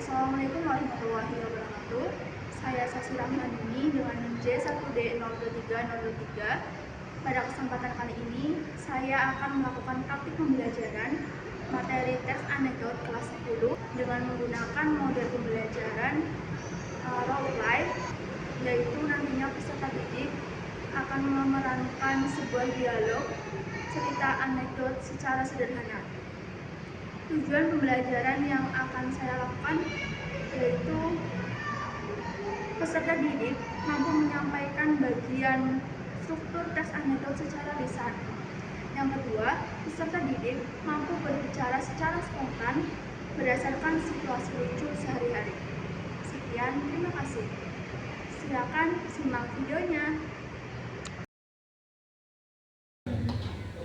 Assalamualaikum warahmatullahi wabarakatuh. Saya Sasi Rahmanini dengan J1D02303. Pada kesempatan kali ini, saya akan melakukan praktik pembelajaran materi teks anekdot kelas 10 dengan menggunakan model pembelajaran role play, yaitu nantinya peserta didik akan memerankan sebuah dialog cerita anekdot secara sederhana. Tujuan pembelajaran yang akan saya lakukan yaitu peserta didik mampu menyampaikan bagian struktur teks anekdot secara lisan. Yang kedua, peserta didik mampu berbicara secara spontan berdasarkan situasi lucu sehari-hari. Sekian, terima kasih. Silakan simak videonya.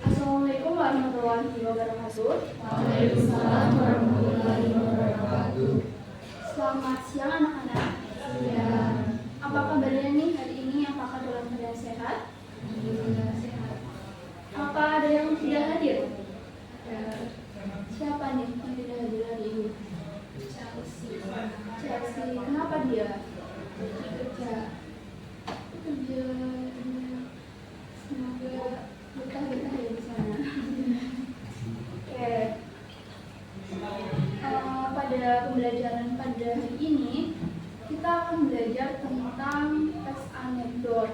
Assalamualaikum warahmatullahi wabarakatuh. Waalaikumsalam warahmatullahi wabarakatuh. Selamat siang anak-anak. Siang. Apa kabarnya nih hari ini? Apakah dalam keadaan sehat? Alhamdulillah sehat. Apa ada yang tidak hadir? Ya, Siapa nih yang tidak hadir hari ini? Chelsea. Chelsea. Kenapa dia? Kerja. Kerja. Semoga betah-betah ya di sana. Oke. Pada pembelajaran pada hari ini kita akan belajar tentang teks anekdot.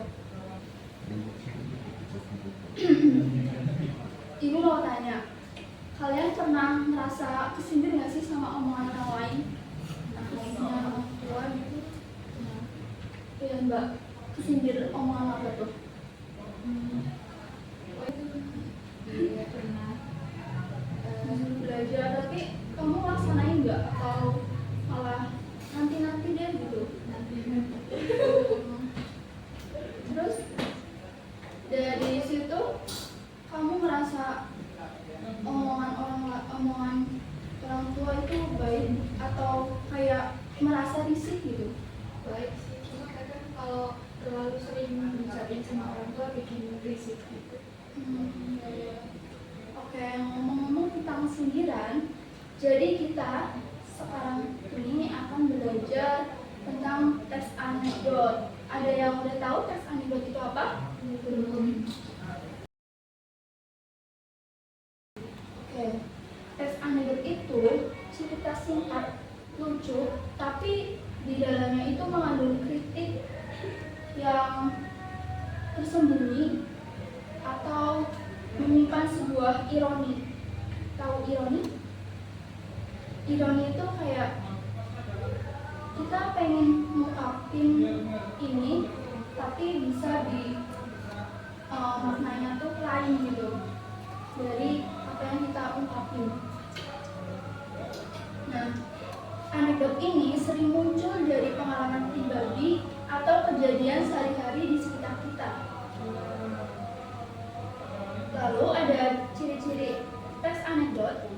Ibu mau tanya, kalian pernah merasa kesindir nggak sih sama omongan orang lain? Khususnya orang tua gitu? Iya Mbak, kesindir omongan apa tuh? Iya pernah. Belajar, tapi kamu laksanain nggak? Atau malah nanti-nanti deh gitu? Terus dari situ kamu merasa omongan orang tua itu baik atau kayak merasa risih gitu? Baik sih, cuma kadang kalau terlalu sering dibicarain sama orang tua bikin risih gitu. Oke, ngomong-ngomong tentang sindiran, jadi kita sekarang ini akan belajar tentang teks anekdot. Ada yang udah tahu teks anekdot itu apa? Belum. Oke, teks anekdot itu cerita singkat, lucu, tapi di dalamnya itu mengandung kritik yang tersembunyi atau menyimpan sebuah ironi. Tahu ironi? Ironi itu kayak kita pengen ngungkapin ini, tapi bisa di maknanya tuh lain gitu dari apa yang kita ungkapin. Nah, anekdot ini sering muncul dari pengalaman pribadi atau kejadian sehari-hari di sekitar kita. Lalu ada ciri-ciri teks anekdot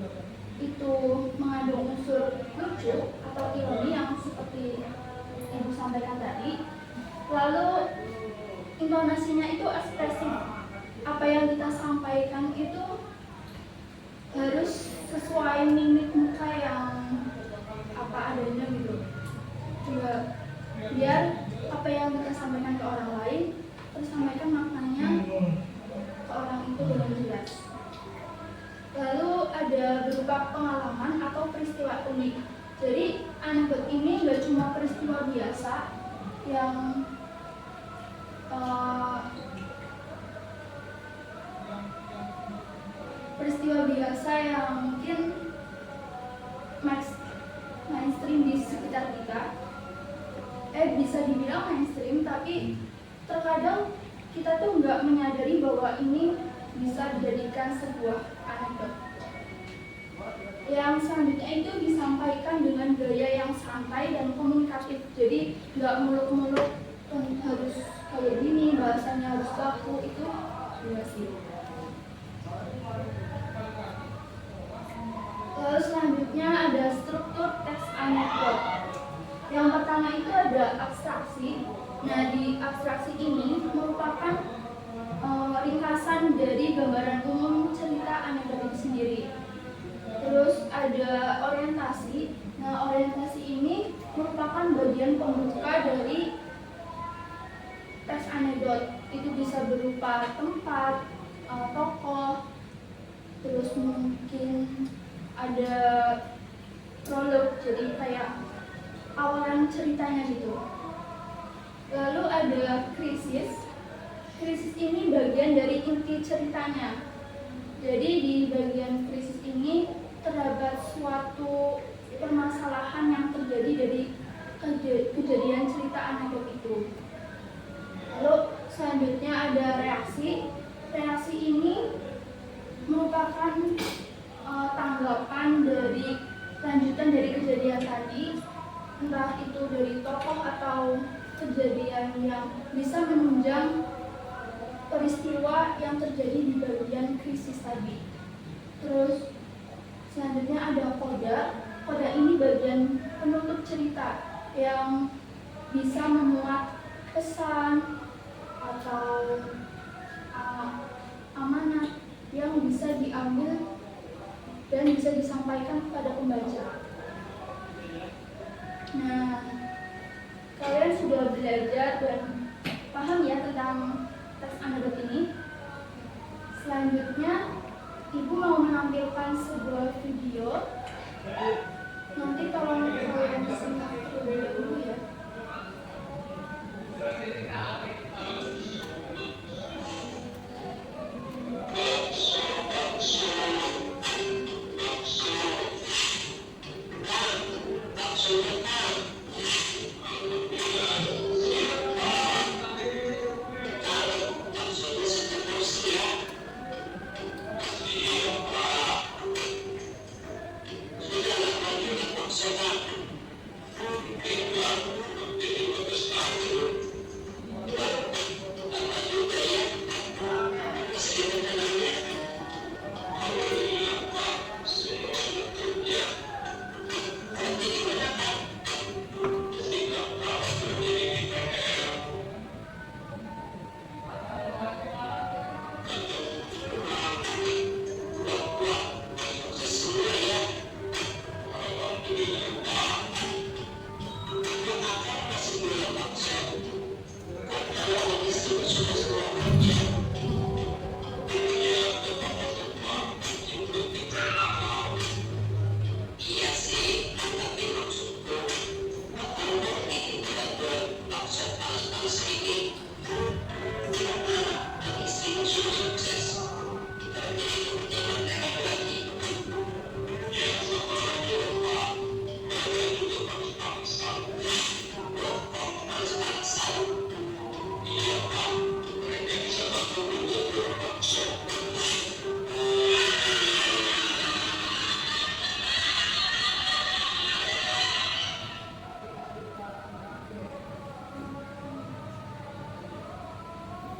itu mengandung unsur lucu atau ironi yang seperti Ibu sampaikan tadi. Lalu intonasinya itu ekspresif. Apa yang kita sampaikan itu harus sesuai mimik muka yang apa adanya gitu. Juga biar apa yang kita sampaikan ke orang lain tersampaikan maknanya ke orang itu dengan jelas. Lalu ada berupa pengalaman atau peristiwa unik. Jadi anekdot ini nggak cuma peristiwa biasa yang mungkin mainstream di sekitar kita. Bisa dibilang mainstream, tapi terkadang kita tuh nggak menyadari bahwa ini bisa dijadikan sebuah anekdot. Yang selanjutnya itu disampaikan dengan gaya yang santai dan komunikatif. Jadi nggak muluk-muluk harus kayak gini, bahasanya harus baku, itu enggak sih. Lalu selanjutnya ada struktur teks anekdot. Yang pertama itu ada abstraksi. Nah, di abstraksi ini merupakan ringkasan dari gambaran umum cerita anekdot itu sendiri. Terus ada orientasi. Nah, orientasi ini bagian pembuka dari teks anekdot. Itu bisa berupa tempat, tokoh, terus mungkin ada prolog, jadi kayak awalan ceritanya gitu. Lalu ada krisis. Krisis ini bagian dari inti ceritanya. Jadi di bagian krisis ini terdapat suatu permasalahan yang terjadi dari kejadian cerita anekdot itu. Lalu selanjutnya ada reaksi. Reaksi ini merupakan tanggapan dari lanjutan dari kejadian tadi, entah itu dari tokoh atau kejadian yang bisa menunjang peristiwa yang terjadi di bagian krisis tadi. Terus selanjutnya ada koda. Koda ini bagian penutup cerita yang bisa memuat pesan atau amanat yang bisa diambil dan bisa disampaikan kepada pembaca. Nah, kalian sudah belajar dan paham ya tentang teks anekdot ini. Selanjutnya, Ibu mau menampilkan sebuah video. Nanti tolong kalian simak terlebih dahulu ya.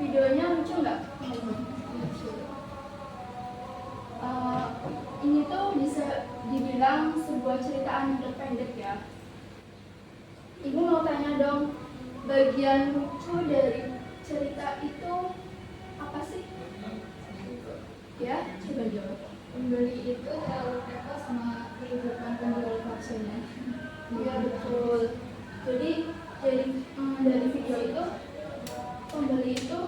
Videonya lucu nggak? Ini tuh bisa dibilang sebuah cerita anekdot pendek ya. Ibu mau tanya dong, bagian lucu dari cerita itu apa sih? Ya, coba jawab. Pembeli itu terlalu kepo sama kehidupan penjual baksonya. Iya betul. Jadi dari video itu pembeli itu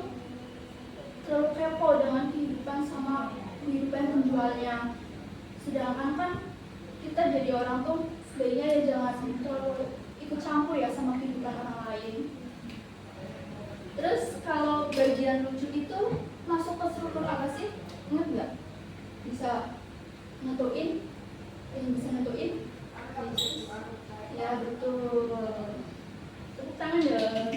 terlalu kepo dengan kehidupan sama kehidupan penjualnya. Sedangkan kan kita jadi orang tuh sebaiknya ya jangan terlalu ikut campur ya sama kehidupan orang lain. Terus kalau bagian lucu itu masuk ke struktur apa sih? Ingat nggak? Bisa nentuin? Yang bisa nentuin? Ya betul. Tepuk tangan dong.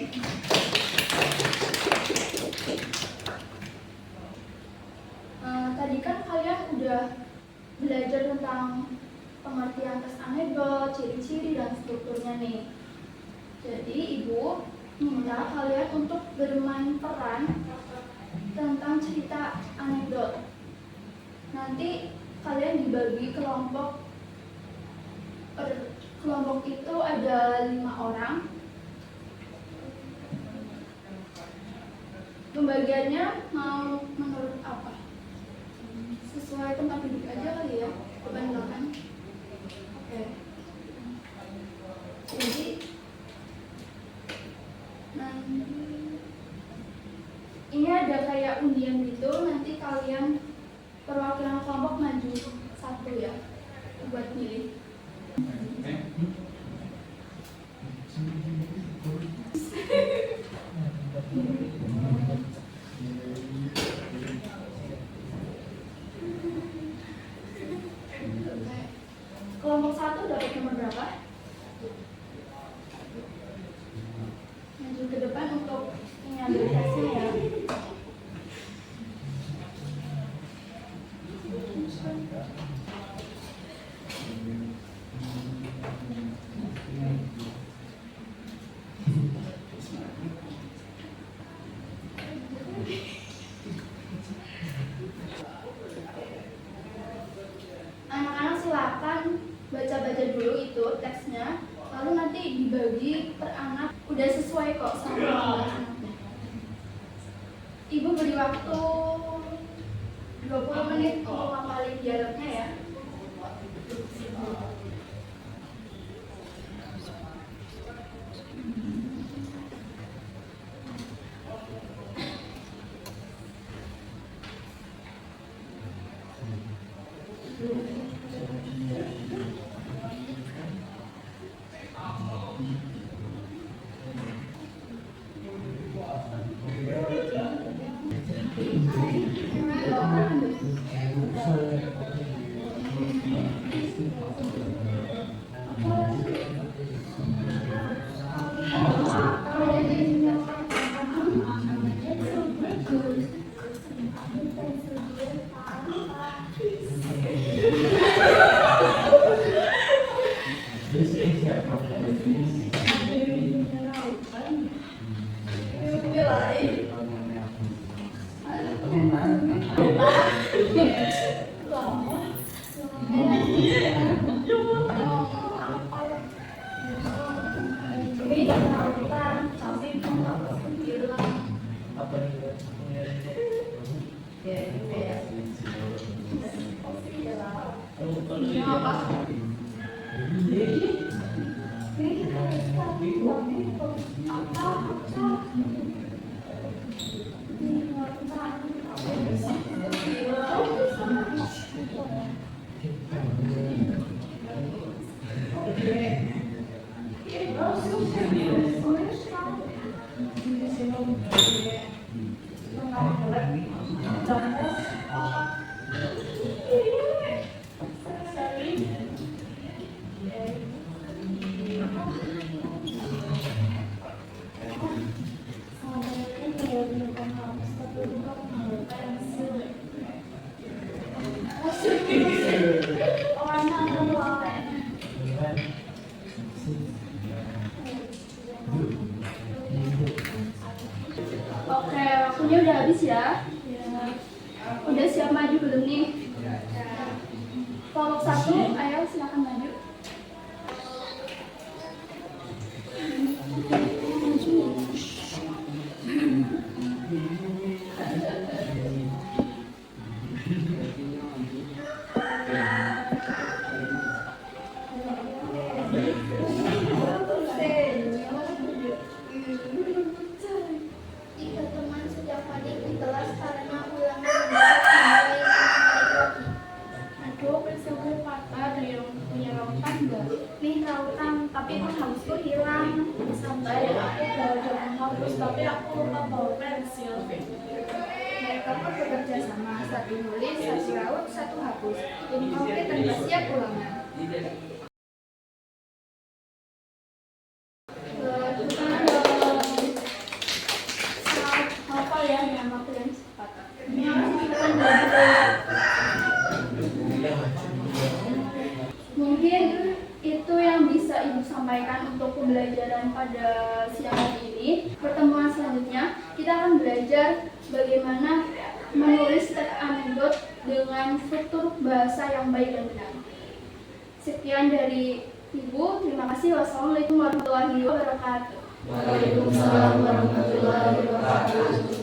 Tadi kan kalian udah belajar tentang pengertian teks anekdot, ciri-ciri dan strukturnya nih. Jadi ibu minta kalian untuk bermain peran tentang cerita anekdot. Nanti kalian dibagi kelompok. Per kelompok itu ada 5 orang. Pembagiannya mau menurut apa? Sesuai tempat duduk aja kali ya, depan belakang. Oke. Jadi Ini ada kayak undian gitu, nanti kalian perwakilan kelompok maju satu ya buat milih. Kelompok satu dapat nomor berapa? Maju ke depan untuk mengambil tesnya ya. Anak-anak silakan baca-baca dulu itu teksnya, lalu nanti dibagi per anak. Udah sesuai kok sama anaknya. Ibu beri waktu 20 menit untuk ngapalin dialognya ya. Oke, waktunya udah habis ya. Udah siap maju belum nih? Kelompok satu, ayo silakan maju. Tiga teman sudah panik di kelas karena ulangan mendadak dimulai. Aduh, pensilku patah, ada yang punya rautan nggak? Nih rautan, tapi penghapusku hilang. Sampai aku belajar menghapus, tapi aku lupa bawa pensil. Mereka pun bekerja sama, satu nulis, satu raut, satu hapus. Tim komplit tanpa siap ulangan. Hafal ya nama kalian cepat. Mungkin itu yang bisa Ibu sampaikan untuk pembelajaran pada siang hari ini. Pertemuan selanjutnya kita akan belajar bagaimana menulis teks anekdot dengan struktur bahasa yang baik dan benar. Sekian dari Ibu, terima kasih. Wassalamualaikum warahmatullahi wabarakatuh. Waalaikumsalam warahmatullahi wabarakatuh.